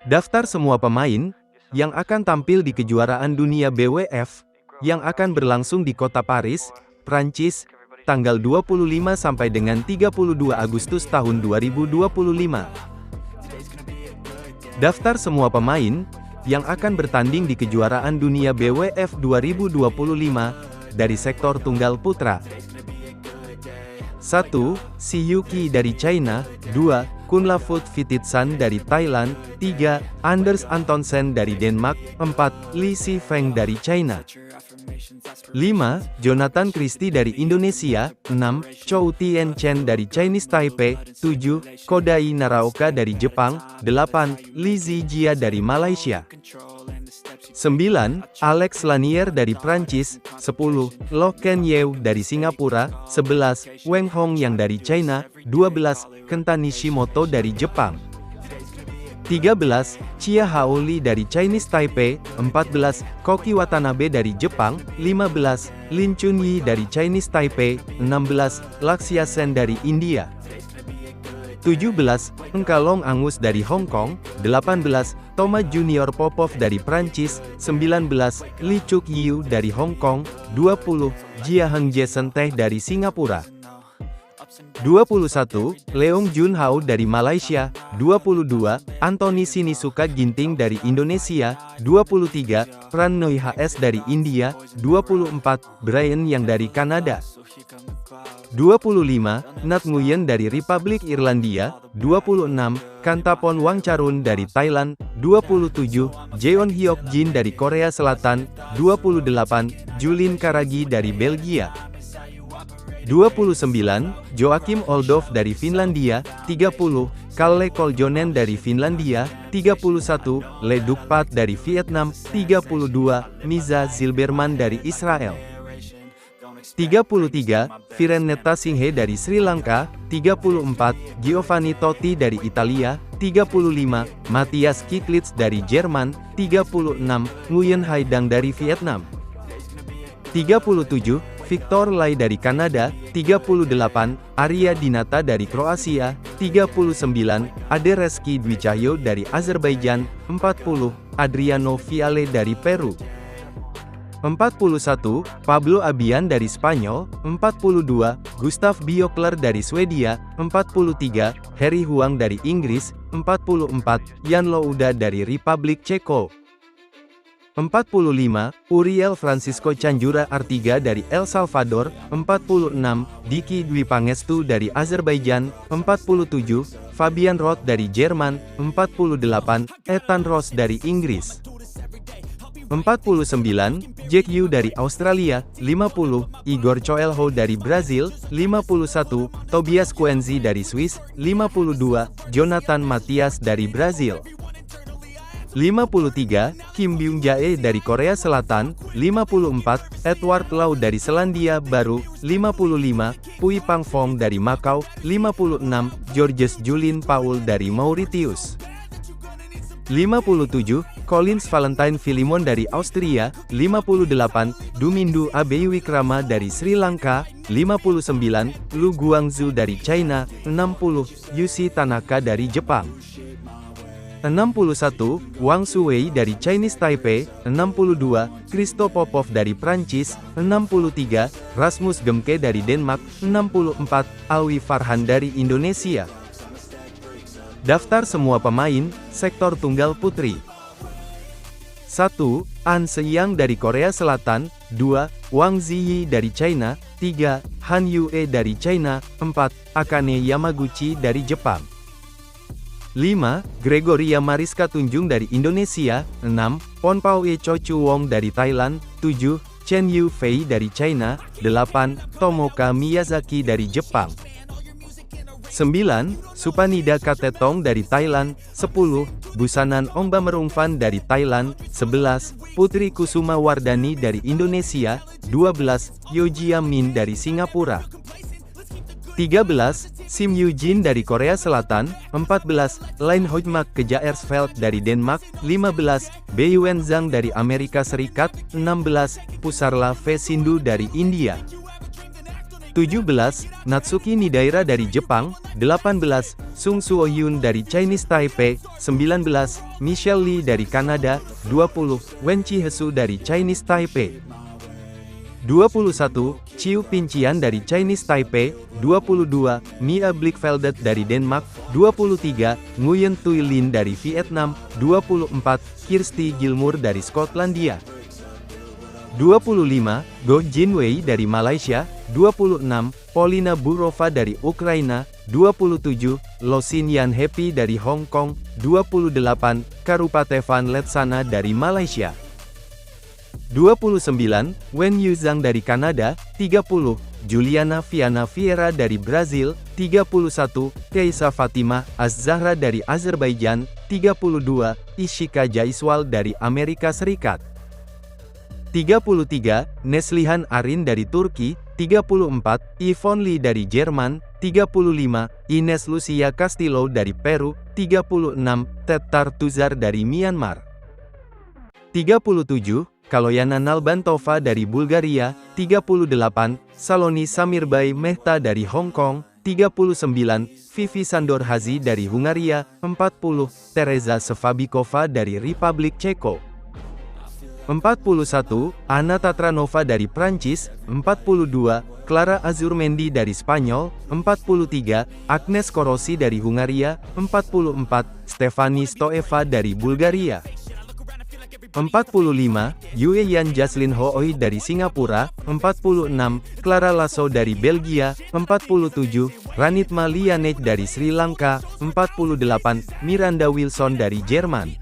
Daftar semua pemain yang akan tampil di kejuaraan dunia BWF yang akan berlangsung di kota Paris, Prancis, tanggal 25 sampai dengan 32 Agustus tahun 2025. Daftar semua pemain yang akan bertanding di kejuaraan dunia BWF 2025 dari sektor tunggal putra. 1. Si Yuki dari China. 2. Kunlavut Vititsan dari Thailand. 3. Anders Antonsen dari Denmark. 4. Lee Si Feng dari China. 5. Jonathan Christie dari Indonesia. 6. Chou Tien Chen dari Chinese Taipei. 7. Kodai Naraoka dari Jepang. 8. Li Zijia dari Malaysia. 9. Alex Lanier dari Prancis. 10. Lo Ken Yew dari Singapura. 11. Weng Hong Yang dari China. 12. Kenta Nishimoto dari Jepang. 13. Chia Haoli dari Chinese Taipei. 14. Koki Watanabe dari Jepang. 15. Lin Chunyi dari Chinese Taipei. 16. Lakshya Sen dari India. 17. Engkalong Angus dari Hong Kong. 18. Thomas Junior Popov dari Prancis. 19. Lee Chuk Yiu dari Hong Kong. 20. Jia Heng Jason Teh dari Singapura. 21. Leong Jun Hao dari Malaysia. 22. Anthony Sinisuka Ginting dari Indonesia. 23. Prannoy HS dari India. 24. Brian Yang dari Kanada. 25. Nat Nguyen dari Republik Irlandia. 26. Kantapon Wangcarun dari Thailand. 27. Jeon Hyok Jin dari Korea Selatan. 28. Julin Karagi dari Belgia. 29. Joakim Oldov dari Finlandia. 30. Kalle Koljonen dari Finlandia. 31. Le Duc Pat dari Vietnam. 32. Miza Zilberman dari Israel. 33. Virenneta Singhe dari Sri Lanka. 34. Giovanni Totti dari Italia. 35. Matthias Kiklitz dari Jerman. 36. Nguyen Hai Dang dari Vietnam. 37. Victor Lai dari Kanada. 38. Arya Dinata dari Kroasia. 39. Ade Reski Dwi Cahyo dari Azerbaijan. 40. Adriano Viale dari Peru. 41. Pablo Abian dari Spanyol. 42. Gustav Biokler dari Swedia. 43. Harry Huang dari Inggris. 44. Jan Louda dari Republik Ceko. 45. Uriel Francisco Canjura Artiga dari El Salvador. 46. Diki Dwi Pangestu dari Azerbaijan. 47. Fabian Roth dari Jerman. 48. Ethan Ross dari Inggris. 49. Jack Yu dari Australia. 50. Igor Coelho dari Brazil. 51. Tobias Quenzi dari Swiss. 52. Jonathan Matias dari Brazil. 53. Kim Byung Jae dari Korea Selatan. 54. Edward Lau dari Selandia Baru. 55. Pui Pang Fong dari Macau. 56. Georges Julien Paul dari Mauritius. 57. Collins Valentine Filimon dari Austria. 58. Dumindu Abewikrama dari Sri Lanka. 59. Lu Guangzhou dari China. 60. Yushi Tanaka dari Jepang. 61. Wang Shuwei dari Chinese Taipei. 62. Christo Popov dari Prancis. 63. Rasmus Gemke dari Denmark. 64. Alwi Farhan dari Indonesia. Daftar semua pemain sektor tunggal putri. 1. An Se-yang dari Korea Selatan. 2. Wang Ziyi dari China. 3. Han Yue dari China. 4. Akane Yamaguchi dari Jepang. 5. Gregoria Mariska Tunjung dari Indonesia. 6. Ponpaoe Cho Chu Wong dari Thailand. 7. Chen Yu Fei dari China. 8. Tomoka Miyazaki dari Jepang. 9. Supanida Katetong dari Thailand. 10. Busanan Ongbamerungfan dari Thailand. 11. Putri Kusuma Wardani dari Indonesia. 12. Yojia Min dari Singapura. 13. Sim Yoo-jin dari Korea Selatan. 14. Line Hojmak Kejaersveld dari Denmark. 15. Beiyuan Zhang dari Amerika Serikat. 16. Pusarla V. Sindhu dari India. 17. Natsuki Nidaira dari Jepang. 18. Sung Suo-hyun dari Chinese Taipei, 19. Michelle Lee dari Kanada, 20. Wen Chi-hesu dari Chinese Taipei, 21. Chiu Pincian dari Chinese Taipei, 22. Mia Blichfeldet dari Denmark, 23. Nguyen Thuy Linh dari Vietnam, 24. Kirsty Gilmour dari Skotlandia, 25. Go Jinwei dari Malaysia, 26. Polina Burova dari Ukraina, 27. Lo Sin Yan Happy dari Hong Kong, 28. Karupatevan Letsana dari Malaysia, 29. Wen Yuzhang dari Kanada, 30. Juliana Viana Vieira dari Brazil, 31. Keisa Fatimah Az-Zahra dari Azerbaijan, 32. Ishika Jaiswal dari Amerika Serikat, 33. Neslihan Arin dari Turki, 34. Yvonne Lee dari Jerman, 35. Ines Lucia Castillo dari Peru, 36. Ted Tartuzar dari Myanmar, 37. Kaloyana Nalbantova dari Bulgaria, 38. Saloni Samirbay Mehta dari Hong Kong, 39. Vivi Sandor Hazi dari Hungaria, 40. Teresa Sevabikova dari Republik Ceko, 41. Anna Tatranova dari Prancis, 42. Clara Azurmendi dari Spanyol, 43. Agnes Korosi dari Hungaria, 44. Stefani Stoeva dari Bulgaria, 45. Yue Yan Jaslyn Hooi dari Singapura, 46. Clara Lasso dari Belgia, 47. Ranitma Lianej dari Sri Lanka, 48. Miranda Wilson dari Jerman,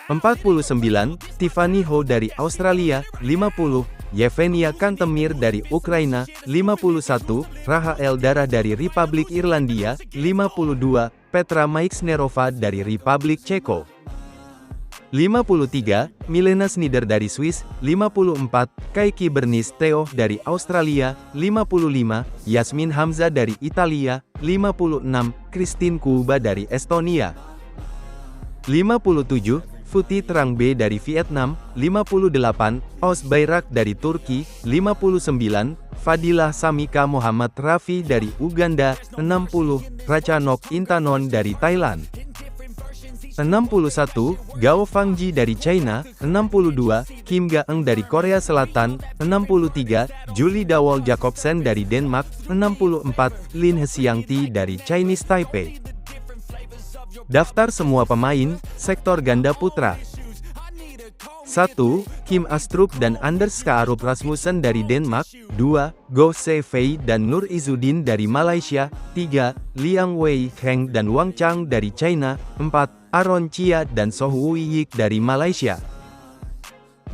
49. Tiffany Ho dari Australia, 50. Yevgenia Kantemir dari Ukraina, 51. Rahael Dara dari Republik Irlandia, 52. Petra Meixnerova dari Republik Ceko, 53. Milena Snider dari Swiss, 54. Kaiki Bernice Theo dari Australia, 55. Yasmin Hamza dari Italia, 56. Christine Kuba dari Estonia, 57. Putih Trang B dari Vietnam, 58. Os Bayrak dari Turki, 59. Fadilah Samika Muhammad Rafi dari Uganda, 60. Ratchanok Intanon dari Thailand, 61. Gao Fangji dari China, 62. Kim Ga-eun dari Korea Selatan, 63. Julie Dawol Jacobsen dari Denmark, 64. Lin Hesiangti dari Chinese Taipei. Daftar semua pemain, sektor ganda putra. 1. Kim Astrup dan Anders Skaarup Rasmussen dari Denmark, 2. Go Se-fei dan Nur Izzuddin dari Malaysia, 3. Liang Wei Heng dan Wang Chang dari China, 4. Aaron Chia dan Soh Woo-yik dari Malaysia,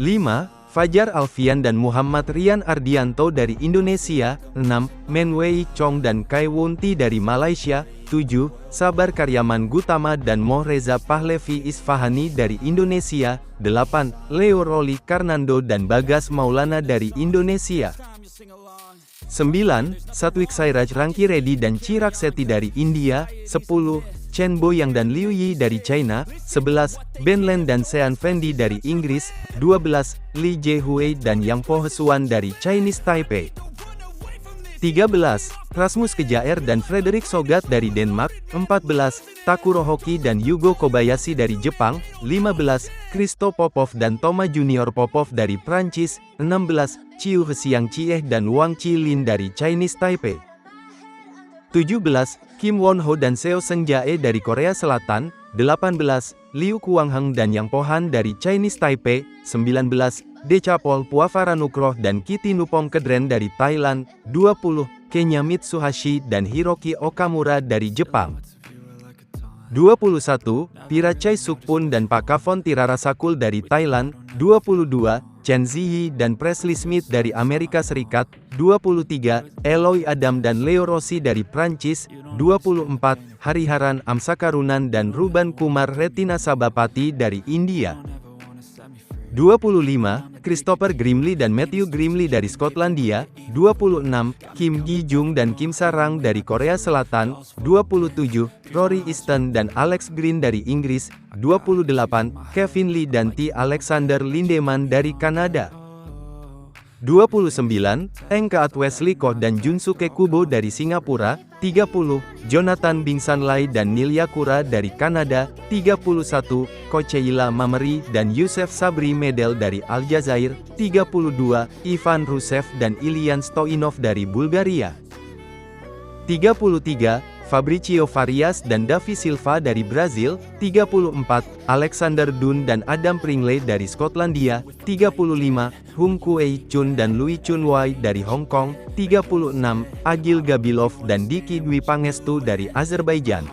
5. Fajar Alfian dan Muhammad Rian Ardianto dari Indonesia, 6. Men Wei Chong dan Kai Wunti dari Malaysia, 7. Sabar Karyaman Gutama dan Moh Reza Pahlevi Isfahani dari Indonesia, 8. Leo Roli Karnando dan Bagas Maulana dari Indonesia, 9. Satwik Sairaj Rangki Reddy dan Chirag Sethi dari India, 10. Chen Boyang dan Liu Yi dari China, 11. Ben Len dan Sean Fendi dari Inggris, 12. Li Jiehui dan Yang Po Hesuan dari Chinese Taipei, 13. Rasmus Kjaer dan Frederick Sogat dari Denmark, 14. Takuro Hoki dan Yugo Kobayashi dari Jepang, 15. Christo Popov dan Toma Junior Popov dari Prancis, 16. Chiu Hesiang Chieh dan Wang Qilin dari Chinese Taipei, 17. Kim Won-ho dan Seo Seung-jae dari Korea Selatan, 18. Liu Kuang-heng dan Yang Po-han dari Chinese Taipei, 19. Decapol Puavaranukroh dan Kitty Nupong Kedren dari Thailand, 20. Kenya Mitsuhashi dan Hiroki Okamura dari Jepang, 21. Pirachai Sukpun dan Pakavon Tirarasakul dari Thailand, 22. Chen Ziyi dan Presley Smith dari Amerika Serikat, 23. Eloy Adam dan Leo Rossi dari Prancis, 24. Hariharan Amsakarunan dan Ruban Kumar Retina Sabapati dari India, 25. Christopher Grimley dan Matthew Grimley dari Skotlandia, 26. Kim Gi-jung dan Kim Sarang dari Korea Selatan, 27. Rory Easton dan Alex Green dari Inggris, 28. Kevin Lee dan T. Alexander Lindemann dari Kanada, 29, Engkaat Wesley Koh dan Junsuke Kubo dari Singapura. 30, Jonathan Bingsan Lai dan Nilia Kura dari Kanada. 31, Kocheila Mameri dan Youssef Sabri Medel dari Aljazair. 32, Ivan Rusev dan Ilian Stoinov dari Bulgaria. 33, Fabrizio Farias dan Davi Silva dari Brazil. 34, Alexander Dunn dan Adam Pringley dari Skotlandia. 35, Hung Kuei Chun dan Louis Chun Wai dari Hong Kong. 36, Agil Gabilov dan Diki Dwi Pangestu dari Azerbaijan.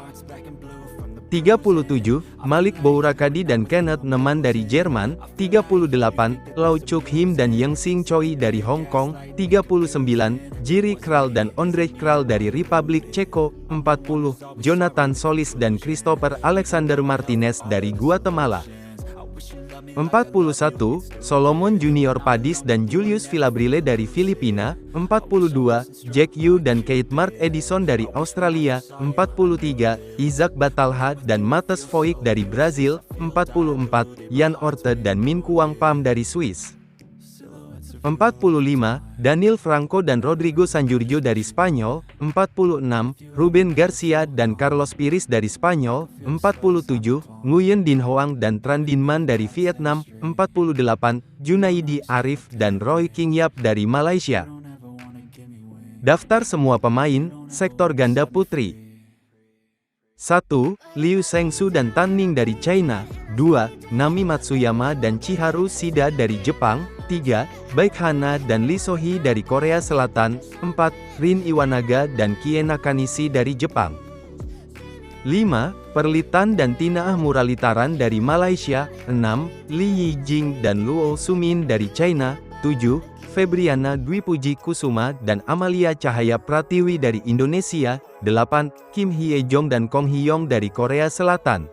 37, Malik Bourakadi dan Kenneth Neman dari Jerman. 38, Lau Chuk Him dan Yang Sing Choi dari Hong Kong. 39, Jiri Kral dan Ondrej Kral dari Republik Ceko. 40, Jonathan Solis dan Christopher Alexander Martinez dari Guatemala. 41, Solomon Junior Padis dan Julius Villabrile dari Filipina. 42, Jack Yu dan Kate Mark Edison dari Australia. 43, Isaac Batalha dan Matheus Voigt dari Brazil. 44, Jan Orte dan Min Kuang Pham dari Swiss. 45, Daniel Franco dan Rodrigo Sanjurjo dari Spanyol. 46, Ruben Garcia dan Carlos Piris dari Spanyol. 47, Nguyen Din Hoang dan Tran Din Man dari Vietnam. 48, Junaidi Arif dan Roy King Yap dari Malaysia. Daftar semua pemain, sektor ganda putri. 1. Liu Zhengsu dan Tan Ning dari China. 2. Nami Matsuyama dan Chiharu Shida dari Jepang. 3. Baek Hana dan Lee So-hee dari Korea Selatan. 4. Rin Iwanaga dan Kie Nakanishi dari Jepang. 5. Perlitan dan Tina Muralitaran dari Malaysia. 6. Li Yijing dan Luo Sumin dari China. 7. Febriana Dwi Puji Kusuma dan Amalia Cahaya Pratiwi dari Indonesia. 8. Kim Hye Jong dan Kong Hyong dari Korea Selatan.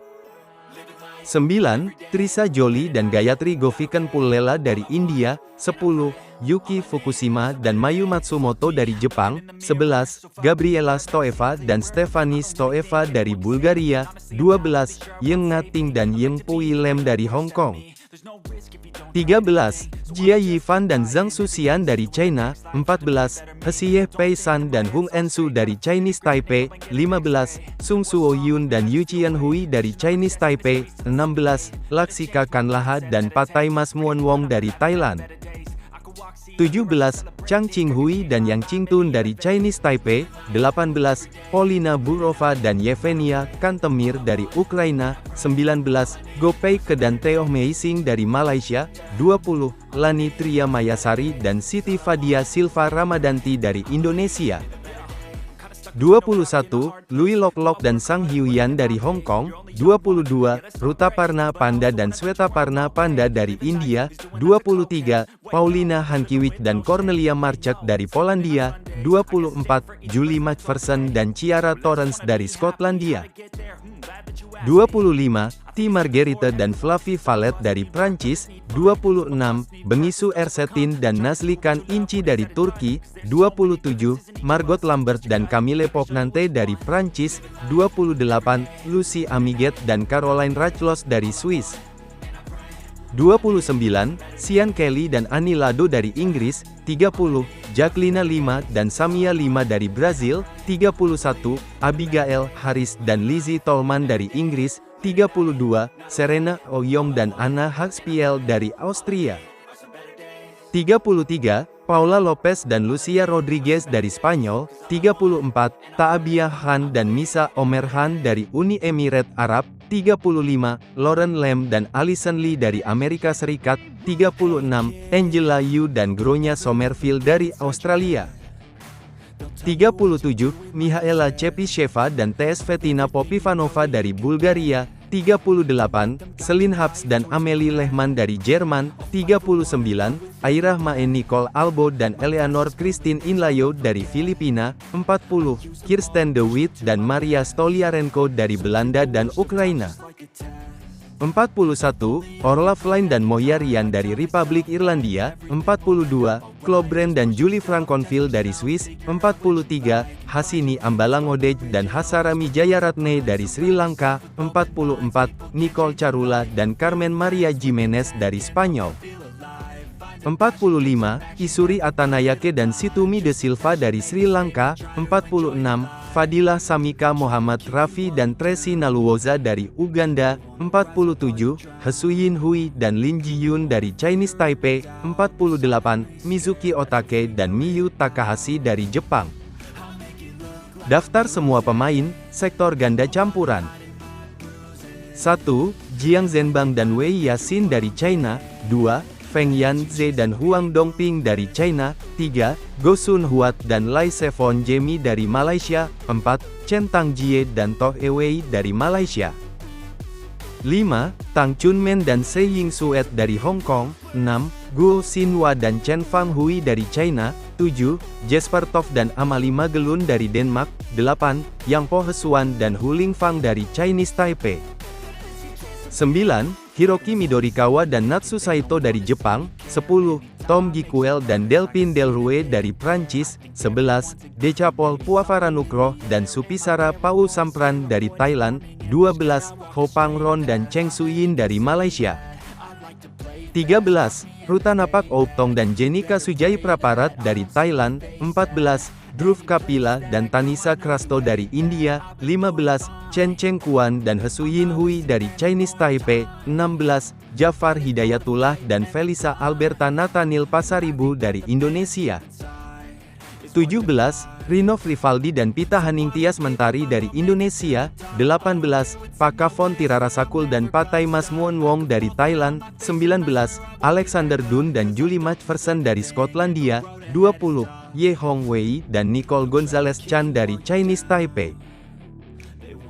9. Trisa Jolie dan Gayatri Goviken Pullela dari India. 10. Yuki Fukushima dan Mayu Matsumoto dari Jepang. 11. Gabriela Stoeva dan Stephanie Stoeva dari Bulgaria. 12. Yeng Ngating dan Yeng Pui Lem dari Hong Kong. 13. Jia Yifan dan Zhang Suxian dari China. 14. Hsieh Pei San dan Hung Ensu dari Chinese Taipei. 15. Sung Suo Yun dan Yu Qian Hui dari Chinese Taipei. 16. Laksika Kanlaha dan Patai Mas Muon Wong dari Thailand. 17. Chang Ching Hui dan Yang Qingtun dari Chinese Taipei. 18. Polina Burova dan Yevgenia Kantemir dari Ukraina. 19. Gopei Ke dan Teo Meising dari Malaysia. 20. Lani Tria Mayasari dan Siti Fadia Silva Ramadanti dari Indonesia. 21. Lui Lok Lok dan Sang Hyuyan dari Hong Kong. 22. Rutaparna Panda dan Swetaparna Panda dari India. 23. Paulina Hankiewicz dan Cornelia Marchak dari Polandia. 24. Julie McPherson dan Ciara Torrens dari Skotlandia. 25. T. Margherita dan Flavie Vallet dari Prancis. 26. Bengisu Ersetin dan Nazlikan Inci dari Turki. 27. Margot Lambert dan Camille Pognante dari Prancis. 28. Lucy Amiguet dan Caroline Rachlos dari Swiss. 29. Sian Kelly dan Annie Lado dari Inggris. 30. Jacqueline Lima dan Samia Lima dari Brazil. 31. Abigail Harris dan Lizzie Tolman dari Inggris. 32. Serena Oyong dan Anna Haxpiel dari Austria. 33. Paula Lopez dan Lucia Rodriguez dari Spanyol. 34. Taabia Khan dan Misa Omer Khan dari Uni Emirat Arab. 35. Lauren Lam dan Alison Lee dari Amerika Serikat. 36. Angela Yu dan Gronya Somerville dari Australia. 37. Mihaela Chepisheva dan Tsvetina Popivanova dari Bulgaria. 38. Celine Happs dan Amelie Lehmann dari Jerman. 39. Airah Mae Nicole Albo dan Eleanor Christine Inlayo dari Filipina. 40. Kirsten de Wit dan Maria Stoliarenko dari Belanda dan Ukraina. 41. Orla Flynn dan Moya Rian dari Republik Irlandia. 42. Klobren dan Julie Franconville dari Swiss. 43. Hasini Ambalangodej dan Hasarami Jayaratne dari Sri Lanka. 44. Nicole Carula dan Carmen Maria Jimenez dari Spanyol. 45, Isuri Atanayake dan Situmi De Silva dari Sri Lanka. 46, Fadilah Samika Muhammad Rafi dan Tracy Naluwoza dari Uganda. 47, Hesuyin Hui dan Lin Jiyun dari Chinese Taipei. 48, Mizuki Otake dan Miyu Takahashi dari Jepang. Daftar semua pemain, sektor ganda campuran. 1. Jiang Zhenbang dan Wei Yasin dari China. 2. Feng Yanze dan Huang Dongping dari China. 3. Go Sun Huat dan Lai Sevon Jemi dari Malaysia. 4. Chen Tangjie dan Toh Ewei dari Malaysia. 5. Tang Chunmen dan Sei Ying Suet dari Hong Kong. 6. Guo Xinhua dan Chen Fanghui dari China. 7. Jesper Toft dan Amalie Magelun dari Denmark. 8. Yang Po Hesuan dan Hu Lingfang dari Chinese Taipei. 9. Hiroki Midorikawa dan Natsu Saito dari Jepang. 10. Tom Gikuel dan Delphine Delrue dari Prancis. 11. Decapol Puavaranukroh dan Supisara Pau Sampran dari Thailand. 12. Ho Pangron dan Cheng Suyin dari Malaysia. 13. Rutanapak Ouptong dan Jenika Sujai Praparat dari Thailand. 14. Dhruv Kapila dan Tanisa Krasto dari India. 15. Chen Chengkuan dan Hesuyin Hui dari Chinese Taipei. 16. Jafar Hidayatullah dan Felisa Alberta Nathaniel Pasaribu dari Indonesia. 17. Rinov Rivaldi dan Pita Haningtyas Mentari dari Indonesia. 18. Pakavon Tirarasakul dan Patai Mas Muon Wong dari Thailand. 19. Alexander Dunn dan Julie Macpherson dari Skotlandia. 20. Ye Hong Wei dan Nicole Gonzalez Chan dari Chinese Taipei.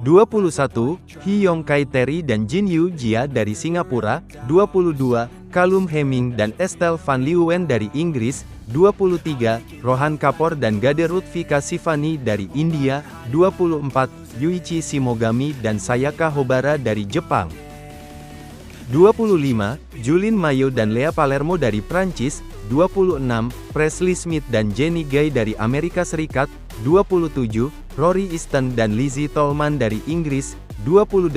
21. Hiyong Kai Terry dan Jin Yu Jia dari Singapura. 22. Callum Hemming dan Estelle van Leeuwen dari Inggris. 23. Rohan Kapoor dan Gade Rutvika Sivani dari India. 24. Yuichi Shimogami dan Sayaka Hobara dari Jepang. 25. Julien Mayo dan Lea Palermo dari Prancis. 26. Presley Smith dan Jenny Gay dari Amerika Serikat. 27. Rory Easton dan Lizzie Tolman dari Inggris. 28.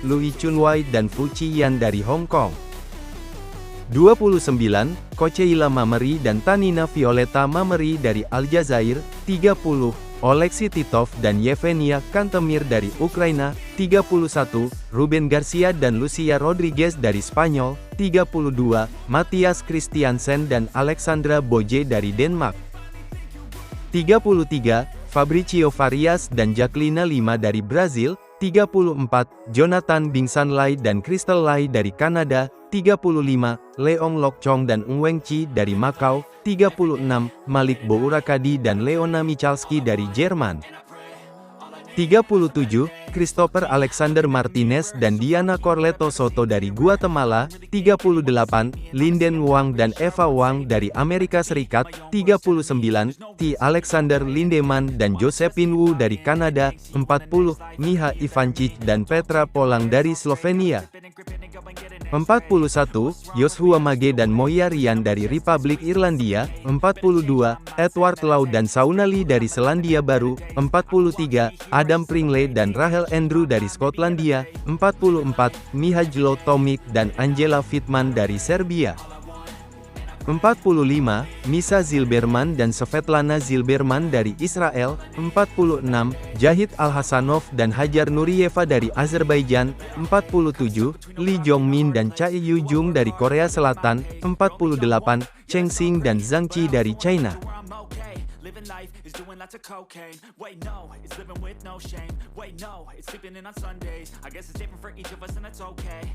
Louis Chunwei dan Fu Chiyan dari Hong Kong. 29. Koceila Mameri dan Tanina Violeta Mameri dari Aljazair. 30. Oleksiy Titov dan Yevgenia Kantemir dari Ukraina. 31. Ruben Garcia dan Lucia Rodriguez dari Spanyol. 32. Matthias Christiansen dan Alexandra Boje dari Denmark. 33. Fabrizio Farias dan Jacqueline Lima dari Brazil. 34. Jonathan Bingsan Lai dan Crystal Lai dari Kanada. 35. Leong Lok Chong dan Ng Weng Chi dari Macau. 36. Malik Bourakadi dan Leona Michalski dari Jerman. 37. Christopher Alexander Martinez dan Diana Corleto Soto dari Guatemala. 38. Linden Wang dan Eva Wang dari Amerika Serikat. 39. T. Alexander Lindemann dan Josephine Wu dari Kanada. 40. Miha Ivancic dan Petra Polang dari Slovenia. 41. Joshua Mage dan Moya Rian dari Republik Irlandia. 42. Edward Lau dan Sauna Lee dari Selandia Baru. 43. Adam Pringley dan Rahel Andrew dari Skotlandia. 44. Mihajlo Tomic dan Angela Fitman dari Serbia. 45. Misa Zilberman dan Svetlana Zilberman dari Israel. 46. Jahid Al-Hasanov dan Hajar Nuriyeva dari Azerbaijan. 47. Lee Jong-min dan Cha Eui-jung dari Korea Selatan. 48. Cheng Xing dan Zhang Qi dari China. Life is doing lots of cocaine. Wait, no, it's living with no shame. Wait, no, it's sleeping in on Sundays. I guess it's different for each of us and that's okay.